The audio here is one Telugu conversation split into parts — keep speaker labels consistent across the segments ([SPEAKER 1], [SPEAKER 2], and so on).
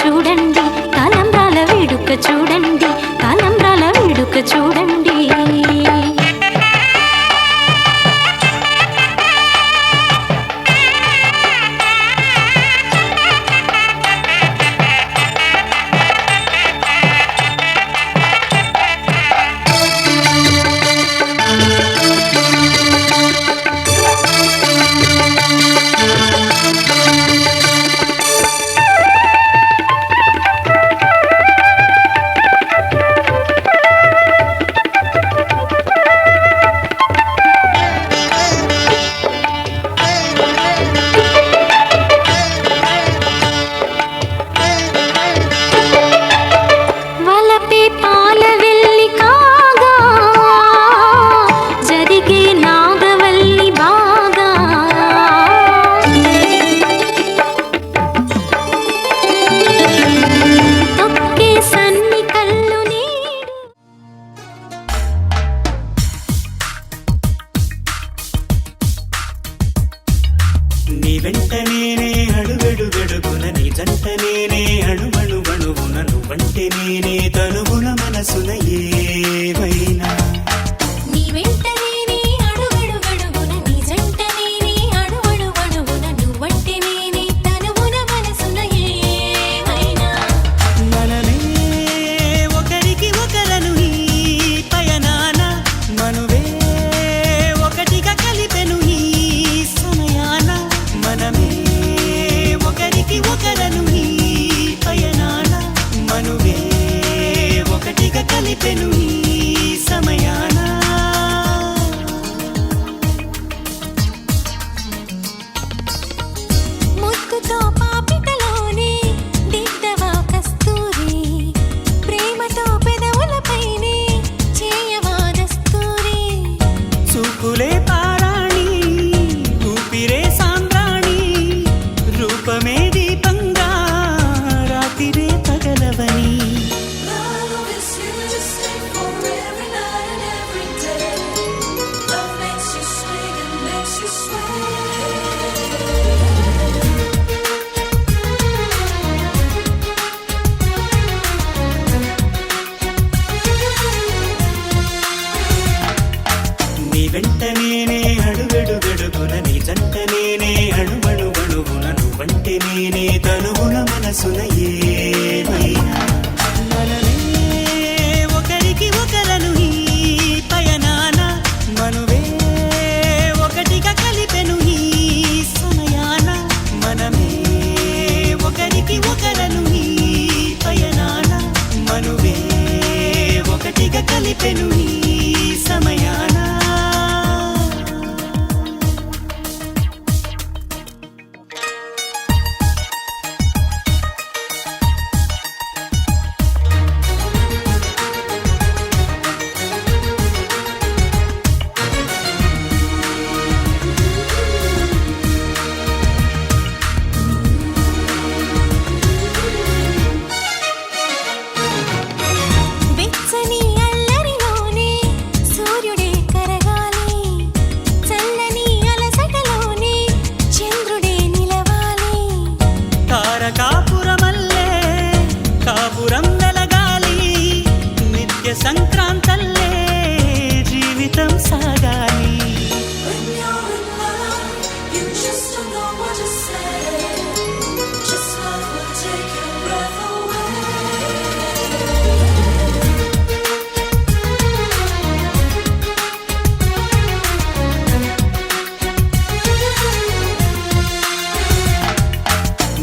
[SPEAKER 1] చూడండి, తలంబ్రాల వేడుక చూడండి, తలంబ్రాల వేడుక చూడండి.
[SPEAKER 2] నీ వెంట నేనే అడుగడుగడుగున, నీ జంట నేనే అణువణువణువున, నువ్వంటే నేనే తనువున మనసున ఏవైనా.
[SPEAKER 1] నీ వెంట నేనే అడుగడుగడుగున, నీ జంట నేనే అణువణువణువున, నువ్వంటే నేనే తనువున మనసున ఏవైనా.
[SPEAKER 2] మనమే ఒకరికి ఒకరను ఈ పయనాన, మనువే ఒకటిగా కలిపెను ఈ సమయాన. మనమే ఒకరికి ఒకరను ఈ పయనాన, మనువే ఒకటిగా కలిపెను ఈ సమయాన.
[SPEAKER 1] ముక్కుతో పాపిటలోనే దిద్దవా కస్తూరి, ప్రేమతో పెదవులపైనే చేయవా దస్తూరి.
[SPEAKER 2] చూపులే పారాణి, ఊపిరే సాంబ్రాణి, రూపమే దీపంగా రాతిరే పగలవని. నీ వెంట నేనే అడుగడుగడుగున, నీ జంట నేనే అణువణువణువున, నువ్వంటే నేనే తనువున మనసున ఏవైనా. మనమే ఒకరికి ఒకరను ఈ పయనాన, మనువే ఒకటిగా కలిపెను ఈ సమయాన. మనమే ఒకరికి ఒకరను ఈ పయనాన, మనువే ఒకటిగా కలిపెను ఈ సమయాన.
[SPEAKER 1] వెచ్చని అల్లరిలోనే సూర్యుడే కరగాలి, చల్లని అలసటలోనే చంద్రుడే నిలవాలి.
[SPEAKER 2] తారకాపురమల్లే కాపురం వెలగాలి, నిత్య సంక్రాంతల్లే జీవితం సాగాలి.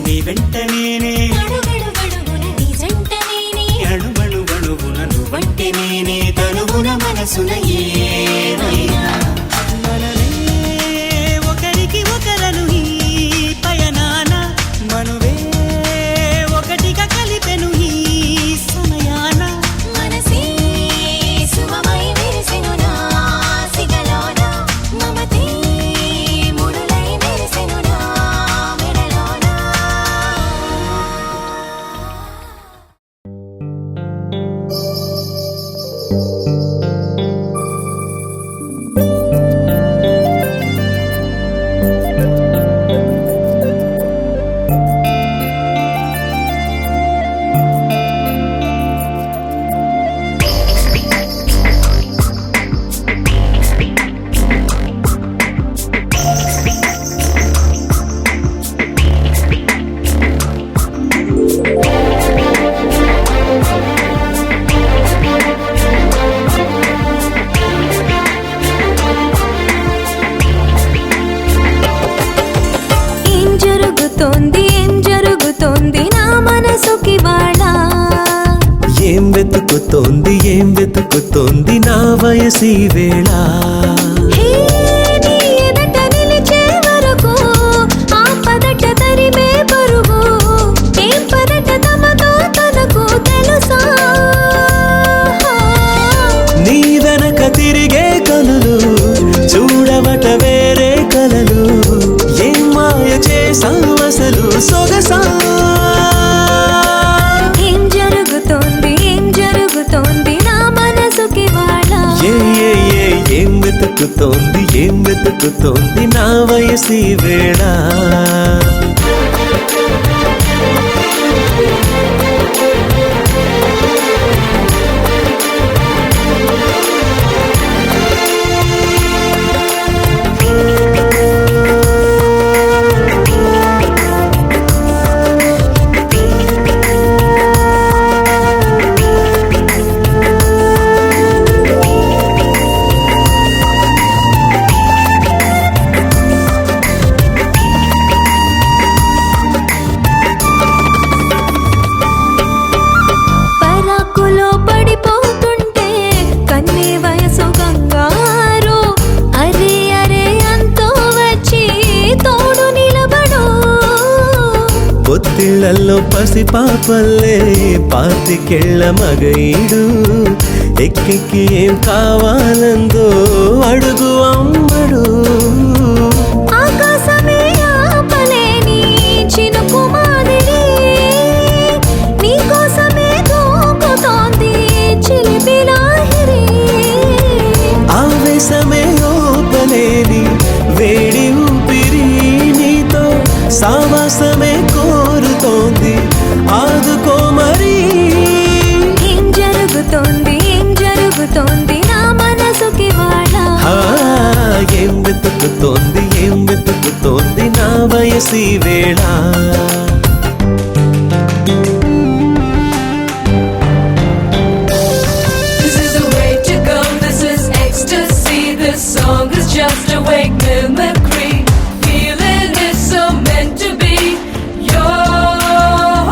[SPEAKER 2] నీ వెంట నేనే
[SPEAKER 1] అడుగడుగడుగున, నీ జంట నేనే
[SPEAKER 2] అణువణువణువున, నువ్వంటే నేనే తనువున మనసున ఏవైనా. మనమే ఒకరికి ఒకరను ఈ పయనాన, మనువే ఒకటిగా కలిపెను ఈ సమయాన.
[SPEAKER 1] మనసే శుభమై విరిసెను నా సిగలోన, మమతే ముడులై మెరిసెను నా మెడలోన.
[SPEAKER 2] వెతుకుతోంది ఏం వెతుకుతోంది నా వయసి వేళ
[SPEAKER 1] హే నీ ఎదట నిలిచే వరకు ఆ పదట తరిమే పరుగు ఏం పదట తమతో తనకు తెలుసా
[SPEAKER 2] నీ వెనక తిరిగే కనులు చూడవట వేరే కలలు ఏం మాయ చేసావు అసలు సొగసా
[SPEAKER 1] ఏం జరుగుతోంది నా మనసుకి వాళ్ళ
[SPEAKER 2] ఏం వెతుకుతోంది నా వయసి వేళ
[SPEAKER 1] పరాకులో పడిపోతుంటే కన్నే వయసు గంగారు అరే అరే అంతో వచ్చి తోడు నిలబడు
[SPEAKER 2] పొత్తిళ్లలో పసిపాపల్లే పాతికెళ్ళ మగైడు ఎక్కెక్కి ఏం కావాలందో అడుగు అమ్మడు
[SPEAKER 1] ఆకాశమే ఆపలేని చినుకు మాదిరి నీకోసమే దూకుతోంది చిలిపి లాహిరి
[SPEAKER 2] ఆవేశమే ఓపలేని వేడి ఊపిరి నీతో సావాసమే కోరుతోంది ఆదుకో మరి
[SPEAKER 1] ఏం జరుగుతోంది నా మనసుకి వాళ్ళ
[SPEAKER 2] ఆ, ఏం వెతుకుతోంది నా వయసి వేళ
[SPEAKER 3] This is the way to go, this is ecstasy. This song is just a wake mimicry. Feeling is so meant to be. You're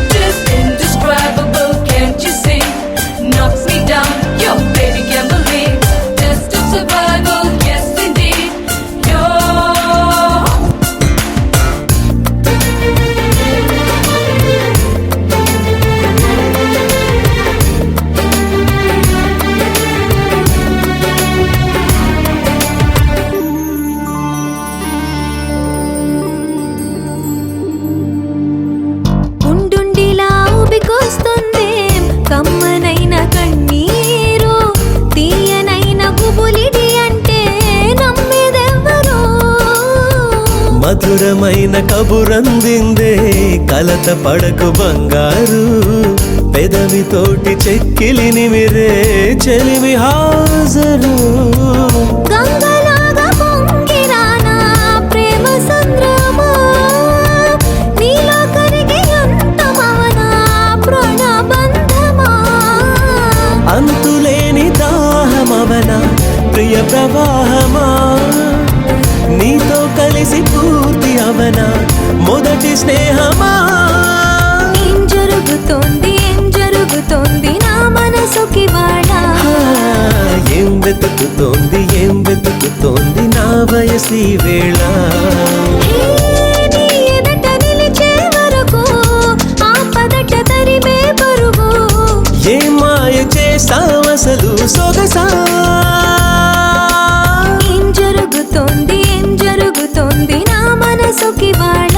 [SPEAKER 3] just indescribable, can't you see? Knocks me down, your baby can't believe. Test of survival, yes indeed. You're
[SPEAKER 1] ఉండుండిలా ఊపికొస్తుంది కమ్మనైన కన్నీరు తీయనైన గుబులిడి అంటే నమ్మేదెవ్వరు
[SPEAKER 2] మధురమైన కబురందిందే కలత పడకు బంగారు పెదవితోటి చెక్కిలిని మిరే చెలిమి హాజరు
[SPEAKER 1] గంగలాగా పొంగిరానా ప్రేమ సంద్రమా నీలో కరిగి అంతమవనా ప్రాణబంధమా
[SPEAKER 2] అంతులేని దాహమవన ప్రియ ప్రవాహమా నీతో కలిసి పూర్తి అవన మొదటి స్నేహమా
[SPEAKER 1] ఏం జరుగుతోంది నా మనసుకి వాళ్ళ
[SPEAKER 2] ఆ, ఏం వెతుకుతోంది నా వయసి వేళ
[SPEAKER 1] హే నీ ఎదట నిలిచే వరకు ఆ పదట తరిమే పరుగు
[SPEAKER 2] ఏ మాయ చేసావసలు సొగసా
[SPEAKER 1] ఏం జరుగుతోంది నా మనసుకి వాళ్ళ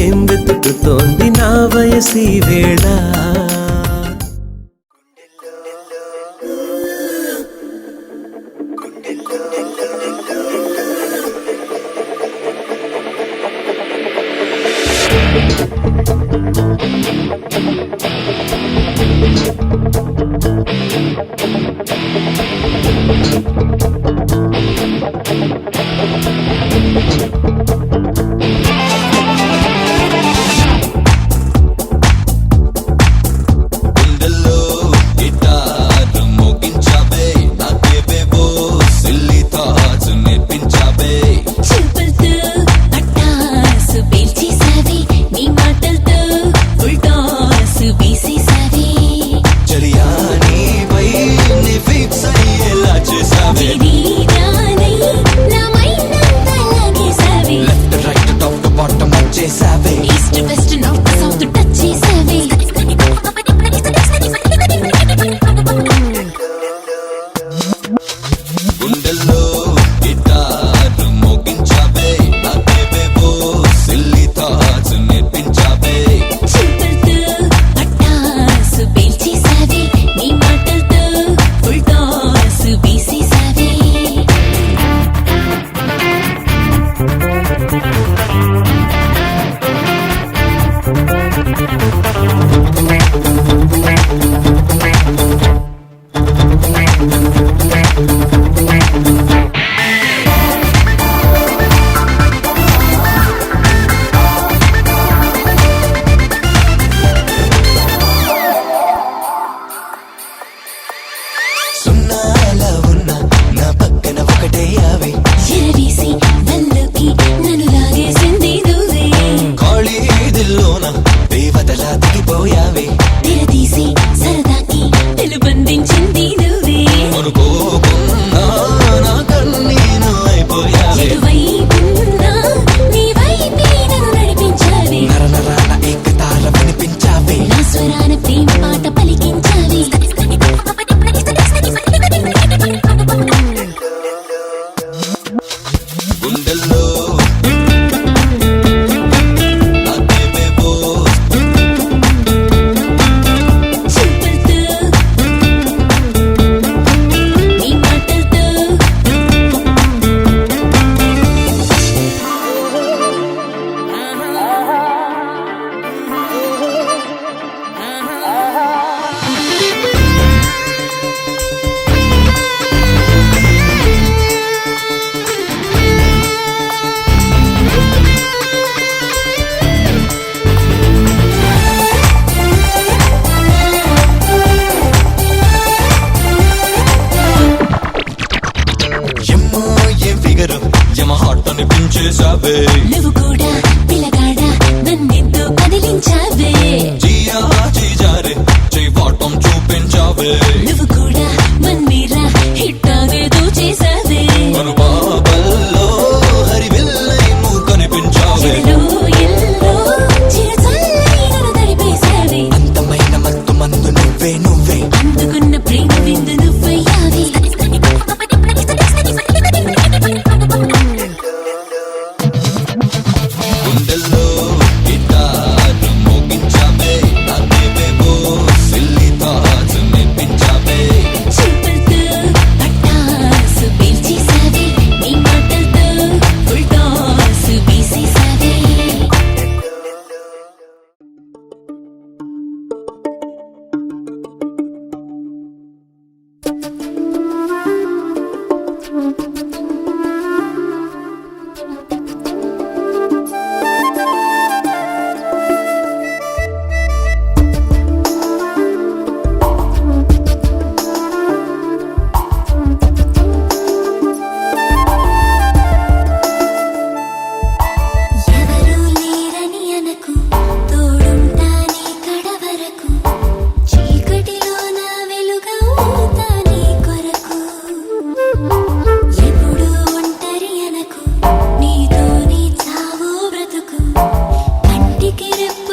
[SPEAKER 2] ఏం వెతుకుతోంది నా వయసి వేళ
[SPEAKER 4] చేసావే
[SPEAKER 1] east west north south touch చేసావే
[SPEAKER 4] గుండెల్లో గిటార్ మోగించావే నాకేవేవో సిల్లీ థాట్స్ నేర్పించావే
[SPEAKER 1] చింతలతో పట్టాసు పేల్చేసావే నీ మాటలతో ఫుల్ టాస్ వేసేసావే
[SPEAKER 4] సున్నాలా ఉన్న నా పక్కన ఒకటే యావే
[SPEAKER 1] ఎరవేసి వల్లోకి నన్ను లాగేసింది నువ్వే
[SPEAKER 4] ఖాళీ దిల్లోన దేవతలా దిగిపోయావే
[SPEAKER 1] తెరదీసి సరదాకి తెలుబంధించింది నువ్వే
[SPEAKER 4] అనుకోకున్నా నా కన్నీను అయిపోయావే
[SPEAKER 1] ఎటువైపున్నా నీ వైపే నన్ను నడిపించావే
[SPEAKER 4] నర నరాల ఏకతార వినిపించావే
[SPEAKER 1] నా స్వరాన ప్రేమ పాట పలికించావే
[SPEAKER 4] గుండెల్లో నాకేవేవో
[SPEAKER 1] చింతలతో నీ మాటలతో
[SPEAKER 4] ఎమ్మో ఏ ఫిగరు యమ హాట్ అనిపించేసావే
[SPEAKER 1] నువ్వు కూడా పిల్లగాడా నన్నెంతో కదిలించావే
[SPEAKER 4] జియా జీజారే చేయవాటం చూపించావే
[SPEAKER 1] నువ్వు కూడా మన్నీరా హిట్టాగేదో చేసావే
[SPEAKER 4] అనుపాపల్లో హరివిల్లై నువ్వు కనిపించావే
[SPEAKER 1] ఎల్లో ఎల్లో చిరచల్లని నన్ను తడిపేసావే
[SPEAKER 4] అంతమైన మత్తు మందు నువ్వే నువ్వే
[SPEAKER 1] అందుకున్న ప్రేమ విందు నువ్వయ్యావే
[SPEAKER 4] గుండెల్లో గిటార్ మోగించావే నాకేవేవో సిల్లీ థాట్స్ నేర్పించావే
[SPEAKER 1] చింతలతో పట్టాసు పేల్చేసావే నీ మాటలతో ఫుల్ టాస్ వేసేసావే ఎవరూ లేరని అనకు తోడుంటానే కడవరకు చీకటిలో నా వెలుగవుతా నీ కొరకు ఎప్పుడు ఒంటరి అనకు నీతో నీ చావో బ్రతుకు కంటికి రెప్ప